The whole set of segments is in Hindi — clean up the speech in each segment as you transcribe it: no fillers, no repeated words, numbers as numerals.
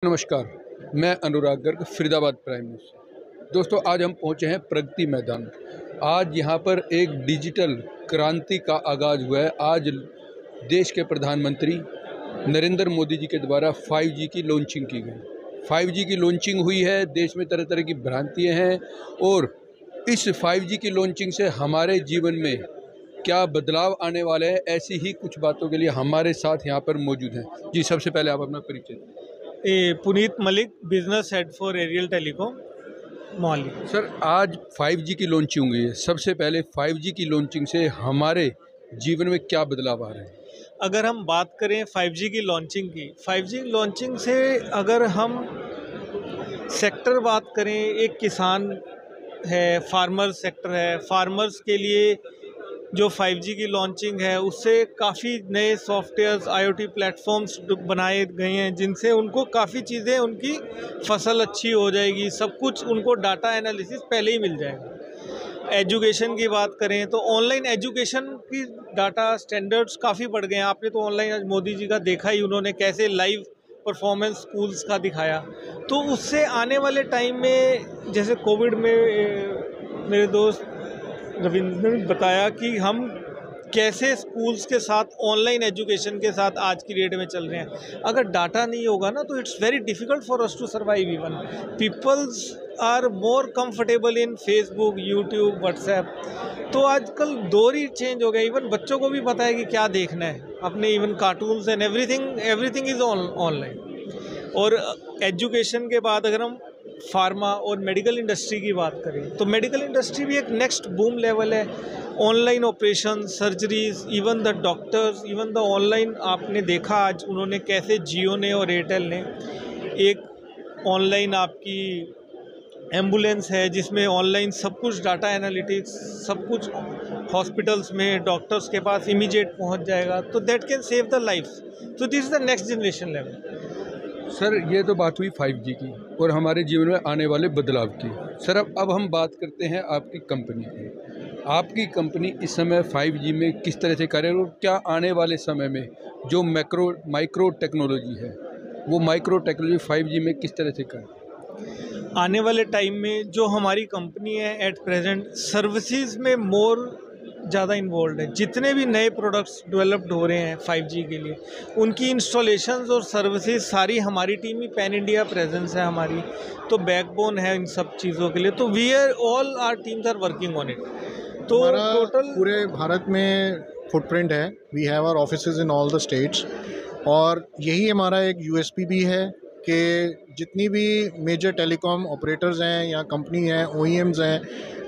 नमस्कार, मैं अनुराग गर्ग, फरीदाबाद प्राइम न्यूज़। दोस्तों, आज हम पहुंचे हैं प्रगति मैदान। आज यहां पर एक डिजिटल क्रांति का आगाज़ हुआ है। आज देश के प्रधानमंत्री नरेंद्र मोदी जी के द्वारा 5G की लॉन्चिंग की गई। 5G की लॉन्चिंग हुई है। देश में तरह तरह की भ्रांतियाँ हैं और इस 5G की लॉन्चिंग से हमारे जीवन में क्या बदलाव आने वाले हैं, ऐसी ही कुछ बातों के लिए हमारे साथ यहाँ पर मौजूद हैं। जी, सबसे पहले आप अपना परिचय दें। Puneet Malik, business head for Aerial Telecom, Mohali. Sir, आज 5G की लॉन्चिंग हुई है। सबसे पहले 5G की लॉन्चिंग से हमारे जीवन में क्या बदलाव आ रहे हैं? अगर हम बात करें 5G की लॉन्चिंग की, 5G लॉन्चिंग से अगर हम सेक्टर बात करें, एक किसान है, फार्मर सेक्टर है, फार्मर्स के लिए जो 5G की लॉन्चिंग है उससे काफ़ी नए सॉफ्टवेयर्स, IoT प्लेटफॉर्म्स बनाए गए हैं, जिनसे उनको काफ़ी चीज़ें, उनकी फसल अच्छी हो जाएगी, सब कुछ उनको डाटा एनालिसिस पहले ही मिल जाएगा। एजुकेशन की बात करें तो ऑनलाइन एजुकेशन की डाटा स्टैंडर्ड्स काफ़ी बढ़ गए हैं। आपने तो ऑनलाइन आज मोदी जी का देखा ही, उन्होंने कैसे लाइव परफॉर्मेंस स्कूल्स का दिखाया। तो उससे आने वाले टाइम में, जैसे कोविड में मेरे दोस्त रविंद्र ने बताया कि हम कैसे स्कूल्स के साथ, ऑनलाइन एजुकेशन के साथ आज की डेट में चल रहे हैं। अगर डाटा नहीं होगा ना, तो it's very difficult for us to survive. Even peoples are more comfortable in Facebook, YouTube, WhatsApp. तो आजकल दौर ही चेंज हो गया। इवन बच्चों को भी पता है कि क्या देखना है, अपने even cartoons and everything is online. और एजुकेशन के बाद अगर हम फार्मा और मेडिकल इंडस्ट्री की बात करें, तो मेडिकल इंडस्ट्री भी एक नेक्स्ट बूम लेवल है। Online operation, surgeries, even the doctors, even the online, आपने देखा आज उन्होंने कैसे, जियो ने और एयरटेल ने एक ऑनलाइन आपकी एम्बुलेंस है जिसमें ऑनलाइन सब कुछ डाटा एनालिटिक्स, सब कुछ हॉस्पिटल्स में डॉक्टर्स के पास इमीडिएट पहुंच जाएगा। तो that can save the lifes. तो this is the next generation level. Sir, ये तो बात हुई 5G की और हमारे जीवन में आने वाले बदलाव की। सर, अब हम बात करते हैं आपकी कंपनी की। आपकी कंपनी इस समय 5G में किस तरह से करे और क्या आने वाले समय में जो माइक्रो टेक्नोलॉजी है, वो माइक्रो टेक्नोलॉजी 5G में किस तरह से करे? आने वाले टाइम में जो हमारी कंपनी है एट प्रेजेंट सर्विसेज में मोर ज़्यादा इन्वॉल्व है। जितने भी नए प्रोडक्ट्स डेवलप्ड हो रहे हैं 5G के लिए, उनकी इंस्टॉलेशंस और सर्विसेज सारी हमारी टीम ही, पैन इंडिया प्रेजेंस है हमारी, तो बैकबोन है इन सब चीज़ों के लिए। तो we are all our teams are working on it. तो टोटल पूरे भारत में फुटप्रिंट है। We have our offices in all the states, और यही हमारा एक USP भी है कि जितनी भी मेजर टेलीकॉम ऑपरेटर्स हैं या कंपनी हैं, OEMs हैं,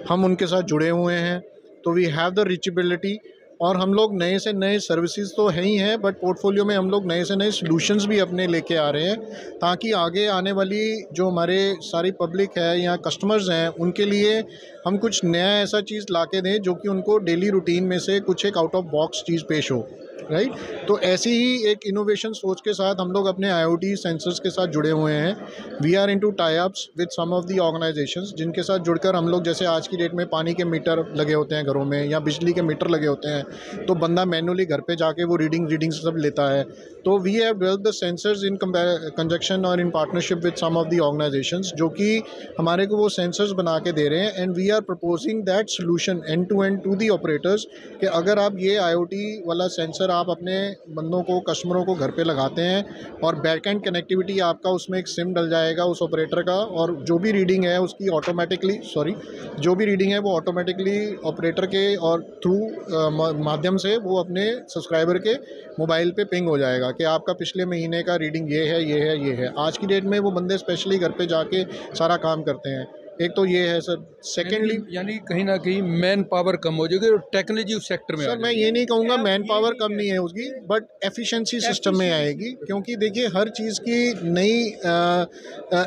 हम उनके साथ जुड़े हुए हैं। तो वी हैव द रीचेबिलिटी, और हम लोग नए से नए सर्विसेज तो हैं ही हैं, बट पोर्टफोलियो में हम लोग नए से नए सॉल्यूशंस भी अपने लेके आ रहे हैं, ताकि आगे आने वाली जो हमारे सारी पब्लिक है या कस्टमर्स हैं, उनके लिए हम कुछ नया ऐसा चीज़ ला के दें जो कि उनको डेली रूटीन में से कुछ एक आउट ऑफ बॉक्स चीज़ पेश हो। राइट। तो ऐसी ही एक इनोवेशन सोच के साथ हम लोग अपने IoT सेंसर्स के साथ जुड़े हुए हैं। We are into tie ups with some of the organisations, जिनके साथ जुड़कर हम लोग, जैसे आज की डेट में पानी के मीटर लगे होते हैं घरों में, या बिजली के मीटर लगे होते हैं, तो बंदा मैनुअली घर पे जाके वो रीडिंग सब लेता है। तो we have developed the sensors in conjunction और in partnership with some of the organisations, जो कि हमारे को वो सेंसर्स बना के दे रहे हैं। And we are proposing that solution and to the operators, कि अगर आप ये IoT वाला सेंसर आप अपने बंदों को, कस्टमरों को घर पे लगाते हैं, और बैकएंड कनेक्टिविटी आपका उसमें एक सिम डल जाएगा उस ऑपरेटर का, और जो भी रीडिंग है उसकी ऑटोमेटिकली वो ऑटोमेटिकली ऑपरेटर के और थ्रू माध्यम से वो अपने सब्सक्राइबर के मोबाइल पे पिंग हो जाएगा कि आपका पिछले महीने का रीडिंग ये है। आज की डेट में वो बंदे स्पेशली घर पे जाके सारा काम करते हैं। एक तो ये है सर। सेकेंडली, यानी कहीं ना कहीं मैन पावर कम हो जाएगी और टेक्नोलॉजी उस सेक्टर में। सर मैं ये नहीं कहूँगा मैन पावर कम नहीं है उसकी, बट एफिशिएंसी सिस्टम में आएगी। क्योंकि देखिए, हर चीज़ की नई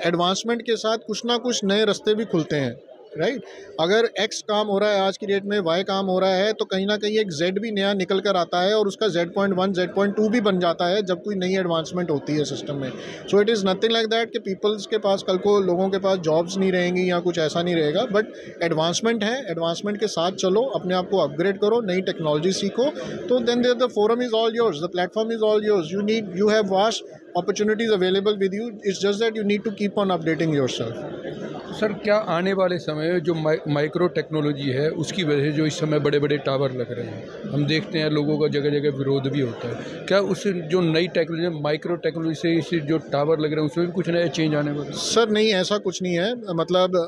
एडवांसमेंट के साथ कुछ ना कुछ नए रास्ते भी खुलते हैं। राइट। अगर एक्स काम हो रहा है आज की डेट में, वाई काम हो रहा है, तो कहीं ना कहीं एक जेड भी नया निकल कर आता है और उसका Z.1 Z.2 भी बन जाता है जब कोई नई एडवांसमेंट होती है सिस्टम में। So it is nothing like that कि पीपल्स के पास कल को लोगों के पास जॉब्स नहीं रहेंगी या कुछ ऐसा नहीं रहेगा, बट एडवांसमेंट है, एडवांसमेंट के साथ चलो, अपने आप को अपग्रेड करो, नई टेक्नोलॉजी सीखो, तो then the forum is all yours, the platform is all yours. You have vast opportunities available with you. It's just that you need to keep on updating yourself. Sir, क्या आने वाले समय में जो माइक्रो टेक्नोलॉजी है उसकी वजह से जो इस समय बड़े बड़े टावर लग रहे हैं, हम देखते हैं लोगों का जगह जगह विरोध भी होता है, क्या उस जो नई टेक्नोलॉजी माइक्रो टेक्नोलॉजी से इस जो टावर लग रहे हैं उसमें भी कुछ नया चेंज आने वाला है? सर नहीं, ऐसा कुछ नहीं है। मतलब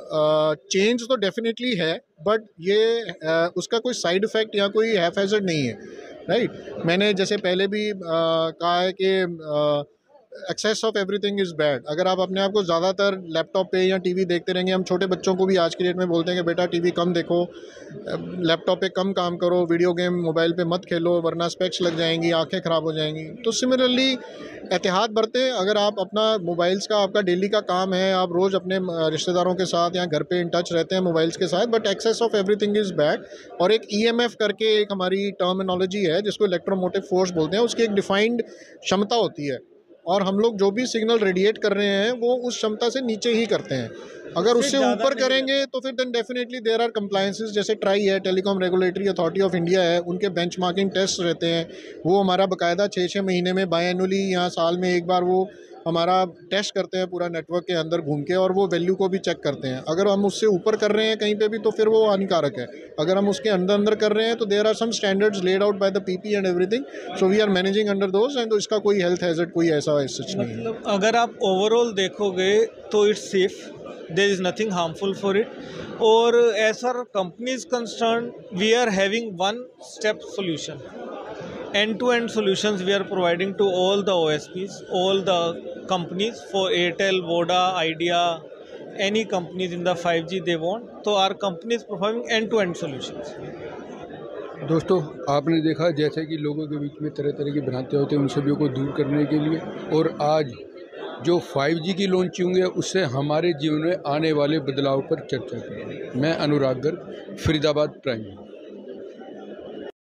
चेंज तो डेफिनेटली है, बट ये उसका कोई साइड इफ़ेक्ट या कोई हैफेजर्ड नहीं है, राइट। मैंने जैसे पहले भी कहा है कि excess of everything is bad. अगर आप अपने आप को ज़्यादातर लैपटॉप पे या टीवी देखते रहेंगे, हम छोटे बच्चों को भी आज की डेट में बोलते हैं कि बेटा टीवी कम देखो, लैपटॉप पे कम काम करो, वीडियो गेम मोबाइल पे मत खेलो वरना स्पेक्स लग जाएंगी, आंखें ख़राब हो जाएंगी। तो सिमिलरली एहतियात बरतें। अगर आप अपना मोबाइल्स का आपका डेली का काम है, आप रोज़ अपने रिश्तेदारों के साथ या घर पे इन टच रहते हैं मोबाइल्स के साथ, but excess of everything is bad. और एक EMF करके एक हमारी टर्मिनोलॉजी है जिसको इलेक्ट्रोमोटिव फोर्स बोलते हैं, उसकी एक डिफाइंड क्षमता होती है और हम लोग जो भी सिग्नल रेडिएट कर रहे हैं वो उस क्षमता से नीचे ही करते हैं। अगर उससे ऊपर करेंगे तो फिर then definitely there are compliances, जैसे ट्राई है, telecom regulatory authority of India है, उनके बेंचमार्किंग टेस्ट रहते हैं, वो हमारा बाकायदा 6-6 महीने में बायएनुअली या साल में एक बार वो हमारा टेस्ट करते हैं पूरा नेटवर्क के अंदर घूम के, और वो वैल्यू को भी चेक करते हैं। अगर हम उससे ऊपर कर रहे हैं कहीं पे भी तो फिर वो हानिकारक है। अगर हम उसके अंदर कर रहे हैं तो there are some standards laid out by the PP and everything, so we are managing under those, and इसका कोई हेल्थ हैजर्ड कोई ऐसा सच नहीं है। मतलब अगर आप ओवरऑल देखोगे तो it's safe, there is nothing harmful for it. और as far company is concern, we are having one step solution, end-to-end solutions we are providing to all the OSPs, all the companies, for Airtel, Voda, Idea, any companies in the 5G they want. So our company is performing end-to-end solutions. दोस्तों, आपने देखा जैसे कि लोगों के बीच में तरह तरह की भ्रांतियाँ होती हैं, उन सभी को दूर करने के लिए, और आज जो 5G की लॉन्चिंग है उससे हमारे जीवन में आने वाले बदलाव पर चर्चा करेंगे। मैं अनुराग गर्ग, फरीदाबाद प्राइम।